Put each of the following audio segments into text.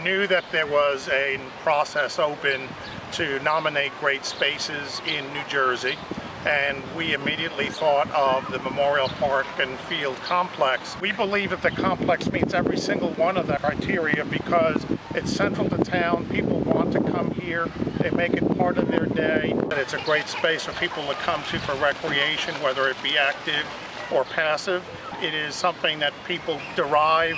knew that there was a process open to nominate great spaces in New Jersey, and we immediately thought of the Memorial Park and Field complex. We believe that the complex meets every single one of the criteria because it's central to town. People want to come here. They make it part of their day. And it's a great space for people to come to for recreation, whether it be active or passive. It is something that people derive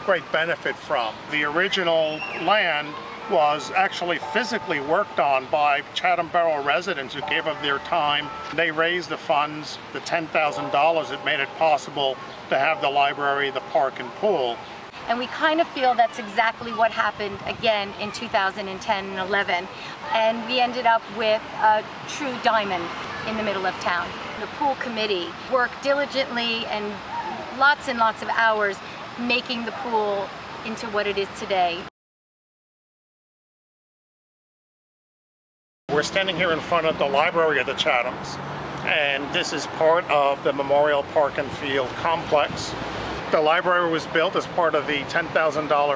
great benefit from. The original land was actually physically worked on by Chatham Borough residents who gave of their time. They raised the funds, the $10,000 that made it possible to have the library, the park, and pool. And we kind of feel that's exactly what happened again in 2010 and 11. And we ended up with a true diamond in the middle of town. The pool committee worked diligently and lots of hours making the pool into what it is today. We're standing here in front of the library of the Chathams, and this is part of the Memorial Park and Field complex. The library was built as part of the $10,000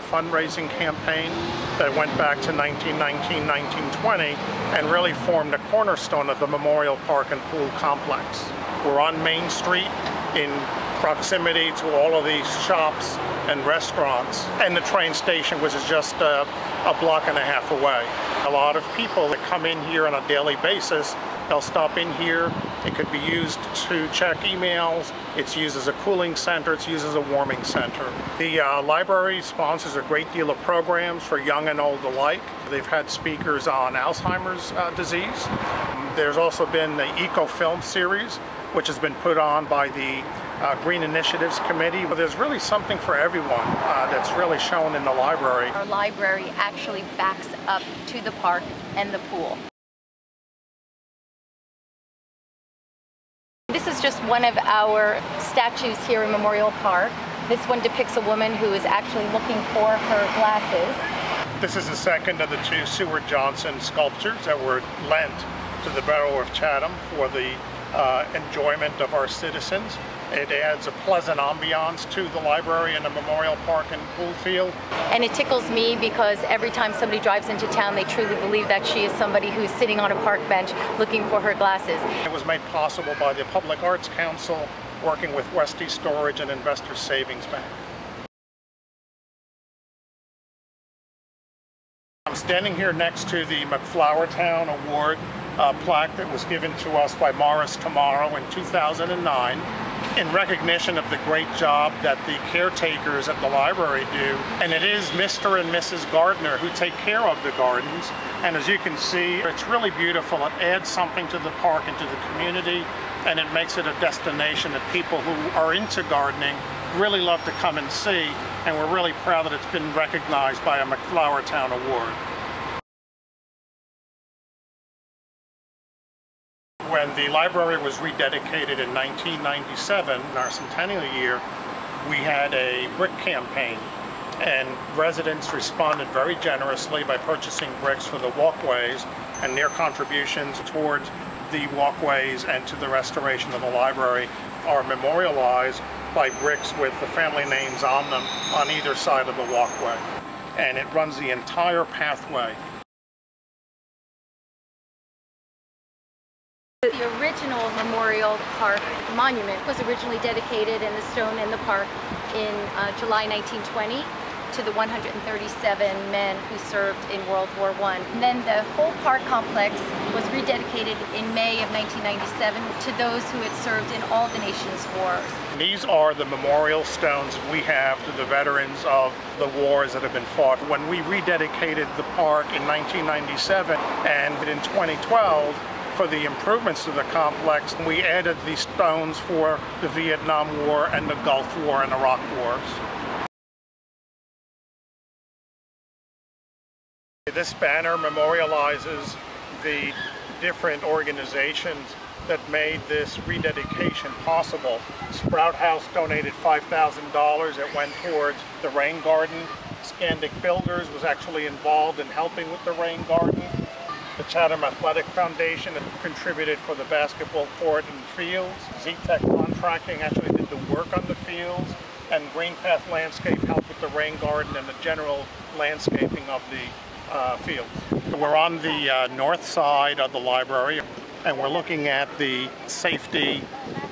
fundraising campaign that went back to 1919, 1920, and really formed the cornerstone of the Memorial Park and Pool complex. We're on Main Street in proximity to all of these shops and restaurants, and the train station, which is just a block and a half away. A lot of people that come in here on a daily basis, they'll stop in here. It could be used to check emails. It's used as a cooling center. It's used as a warming center. The library sponsors a great deal of programs for young and old alike. They've had speakers on Alzheimer's disease. There's also been the Eco Film series, which has been put on by the Green Initiatives Committee. There's really something for everyone that's really shown in the library. Our library actually backs up to the park and the pool. This is just one of our statues here in Memorial Park. This one depicts a woman who is actually looking for her glasses. This is the second of the two Seward Johnson sculptures that were lent to the Borough of Chatham for the enjoyment of our citizens. It adds a pleasant ambiance to the library and the Memorial Park and Pool Field. And it tickles me because every time somebody drives into town, they truly believe that she is somebody who's sitting on a park bench looking for her glasses. It was made possible by the Public Arts Council, working with Westie Storage and Investors Savings Bank. I'm standing here next to the McFlowertown Award plaque that was given to us by Morris Tomorrow in 2009 in recognition of the great job that the caretakers at the library do. And it is Mr. and Mrs. Gardner who take care of the gardens. And as you can see, it's really beautiful. It adds something to the park and to the community, and it makes it a destination that people who are into gardening really love to come and see. And we're really proud that it's been recognized by a McFlowertown Award. When the library was rededicated in 1997, in our centennial year, we had a brick campaign, and residents responded very generously by purchasing bricks for the walkways, and their contributions towards the walkways and to the restoration of the library are memorialized by bricks with the family names on them on either side of the walkway. And it runs the entire pathway. The original Memorial Park monument was originally dedicated in the stone in the park in July 1920 to the 137 men who served in World War I. And then the whole park complex was rededicated in May of 1997 to those who had served in all the nation's wars. These are the memorial stones we have to the veterans of the wars that have been fought. When we rededicated the park in 1997 and in 2012, for the improvements to the complex, we added these stones for the Vietnam War and the Gulf War and Iraq Wars. This banner memorializes the different organizations that made this rededication possible. Sprout House donated $5,000. It went towards the rain garden. Scandic Builders was actually involved in helping with the rain garden. The Chatham Athletic Foundation contributed for the basketball court and fields. Z-Tech Contracting actually did the work on the fields. and Green Path Landscape helped with the rain garden and the general landscaping of the fields. We're on the north side of the library, and we're looking at the safety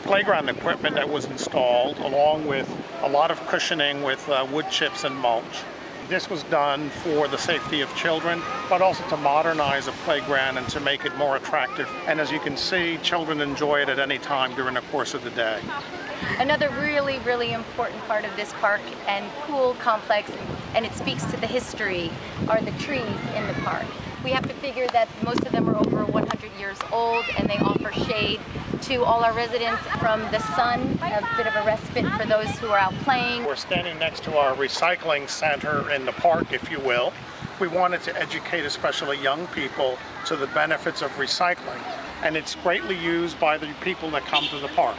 playground equipment that was installed, along with a lot of cushioning with wood chips and mulch. This was done for the safety of children, but also to modernize a playground and to make it more attractive. And as you can see, children enjoy it at any time during the course of the day. Another really, really important part of this park and pool complex, and it speaks to the history, are the trees in the park. We have to figure that most of them are over 100 years old, and they offer shade to all our residents from the sun, a bit of a respite for those who are out playing. We're standing next to our recycling center in the park, if you will. We wanted to educate especially young people to the benefits of recycling, and it's greatly used by the people that come to the park.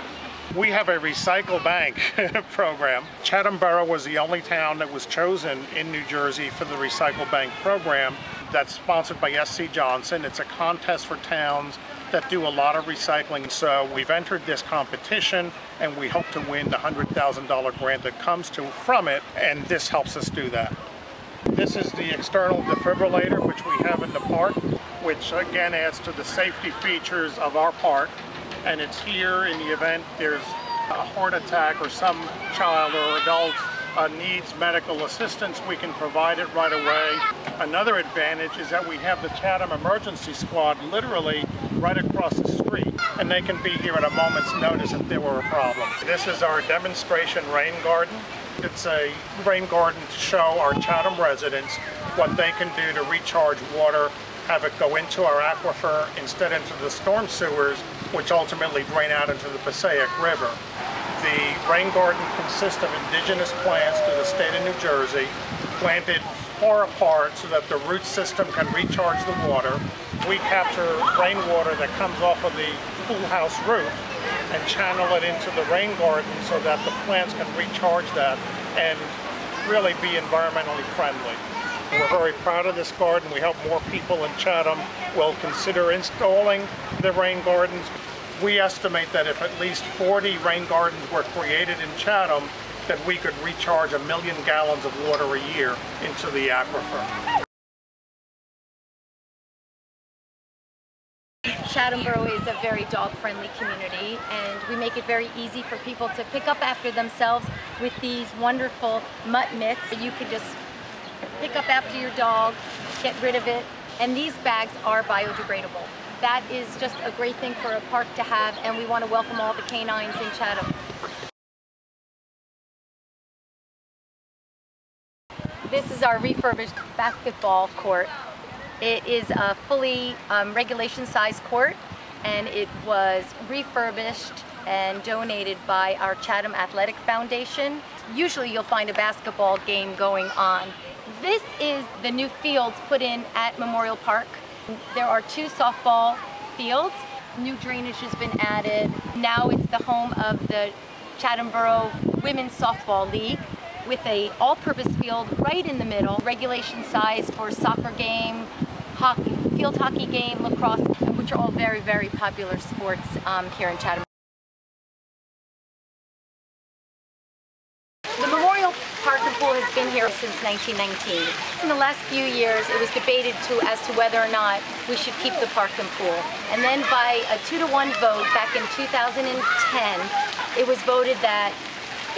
We have a recycle bank program. Chatham Borough was the only town that was chosen in New Jersey for the recycle bank program. That's sponsored by SC Johnson. It's a contest for towns that do a lot of recycling. So we've entered this competition, and we hope to win the $100,000 grant that comes from it, and this helps us do that. This is the external defibrillator, which we have in the park, which again adds to the safety features of our park. And it's here in the event there's a heart attack or some child or adult needs medical assistance, we can provide it right away. Another advantage is that we have the Chatham Emergency Squad literally right across the street, and they can be here at a moment's notice if there were a problem. This is our demonstration rain garden. It's a rain garden to show our Chatham residents what they can do to recharge water, have it go into our aquifer instead into the storm sewers, which ultimately drain out into the Passaic River. The rain garden consists of indigenous plants to the state of New Jersey, planted far apart so that the root system can recharge the water. We capture rainwater that comes off of the pool house roof and channel it into the rain garden so that the plants can recharge that and really be environmentally friendly. We're very proud of this garden. We hope more people in Chatham will consider installing the rain gardens. We estimate that if at least 40 rain gardens were created in Chatham, that we could recharge 1 million gallons of water a year into the aquifer. Chatham Borough is a very dog-friendly community, and we make it very easy for people to pick up after themselves with these wonderful mutt mitts. You could just pick up after your dog, get rid of it, and these bags are biodegradable. That is just a great thing for a park to have, and we want to welcome all the canines in Chatham. This is our refurbished basketball court. It is a fully regulation-sized court, and it was refurbished and donated by our Chatham Athletic Foundation. Usually you'll find a basketball game going on. This is the new fields put in at Memorial Park. There are 2 softball fields. New drainage has been added. Now it's the home of the Chatham Borough Women's Softball League with a all-purpose field right in the middle, regulation size for soccer game, hockey, field hockey game, lacrosse, which are all very, very popular sports here in Chatham. The Memorial Park and Pool has been here since 1919. In the last few years, it was debated as to whether or not we should keep the park and pool. And then by a 2-to-1 vote back in 2010, it was voted that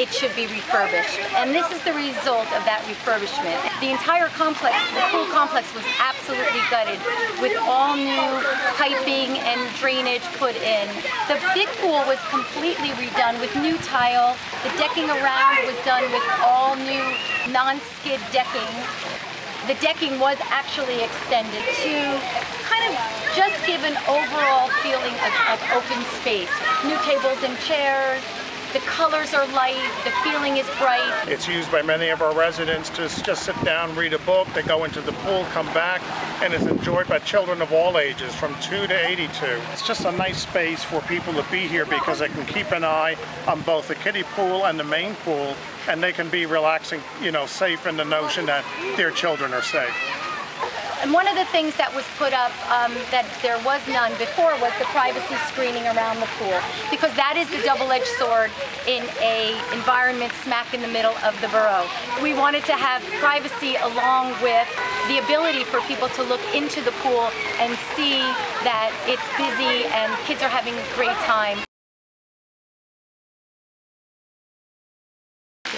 it should be refurbished. And this is the result of that refurbishment. The entire complex, the pool complex, was absolutely gutted with all new piping and drainage put in. The big pool was completely redone with new tile. The decking around was done with all new non-skid decking. The decking was actually extended to kind of just give an overall feeling of open space. New tables and chairs. The colors are light, the feeling is bright. It's used by many of our residents to just sit down, read a book, they go into the pool, come back, and it's enjoyed by children of all ages, from 2 to 82. It's just a nice space for people to be here because they can keep an eye on both the kiddie pool and the main pool, and they can be relaxing, safe in the notion that their children are safe. And one of the things that was put up that there was none before was the privacy screening around the pool, because that is the double-edged sword in an environment smack in the middle of the borough. We wanted to have privacy along with the ability for people to look into the pool and see that it's busy and kids are having a great time.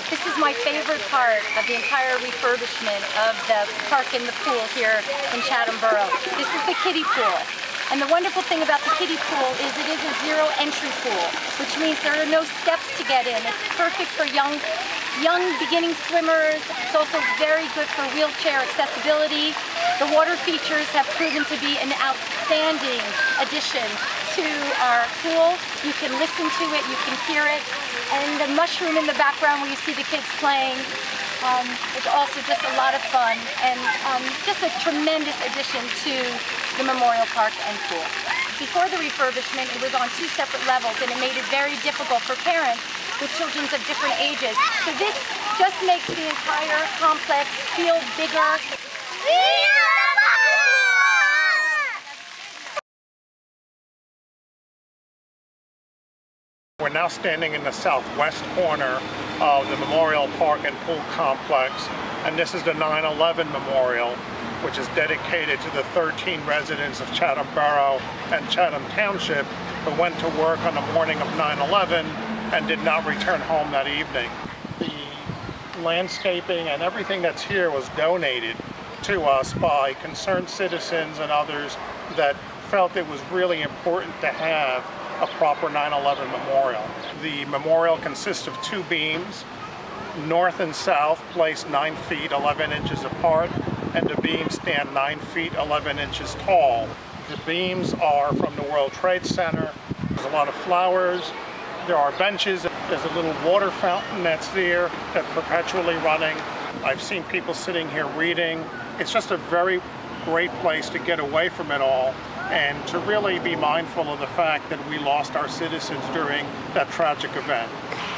This is my favorite part of the entire refurbishment of the park and the pool here in Chatham Borough. This is the kiddie pool. And the wonderful thing about the kiddie pool is it is a zero entry pool, which means there are no steps to get in. It's perfect for young beginning swimmers. It's also very good for wheelchair accessibility. The water features have proven to be an outstanding addition to our pool. You can listen to it, you can hear it. And the mushroom in the background where you see the kids playing is also just a lot of fun and just a tremendous addition to the Memorial Park and pool. Before the refurbishment, it was on 2 separate levels and it made it very difficult for parents with children of different ages. So this just makes the entire complex feel bigger. We're now standing in the southwest corner of the Memorial Park and Pool Complex, and this is the 9/11 Memorial, which is dedicated to the 13 residents of Chatham Borough and Chatham Township who went to work on the morning of 9/11 and did not return home that evening. The landscaping and everything that's here was donated to us by concerned citizens and others that felt it was really important to have a proper 9/11 memorial. The memorial consists of 2 beams, north and south, placed 9 feet 11 inches apart, and the beams stand 9 feet 11 inches tall. The beams are from the World Trade Center. There's a lot of flowers. There are benches. There's a little water fountain that's there that's perpetually running. I've seen people sitting here reading. It's just a very great place to get away from it all and to really be mindful of the fact that we lost our citizens during that tragic event.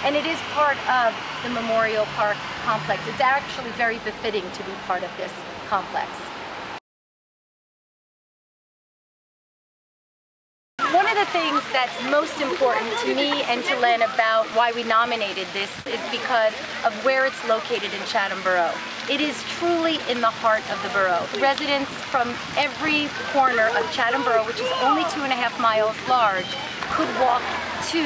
And it is part of the Memorial Park complex. It's actually very befitting to be part of this complex. One of the things that's most important to me and to Len about why we nominated this is because of where it's located in Chatham Borough. It is truly in the heart of the borough. Residents from every corner of Chatham Borough, which is only 2.5 miles large, could walk to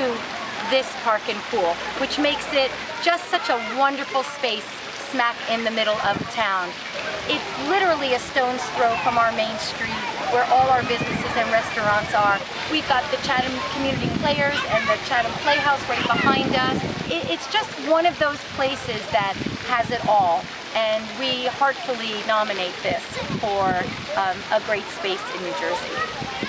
this park and pool, which makes it just such a wonderful space smack in the middle of town. It's literally a stone's throw from our main street where all our businesses and restaurants are. We've got the Chatham Community Players and the Chatham Playhouse right behind us. It's just one of those places that has it all, and we heartfully nominate this for a great space in New Jersey.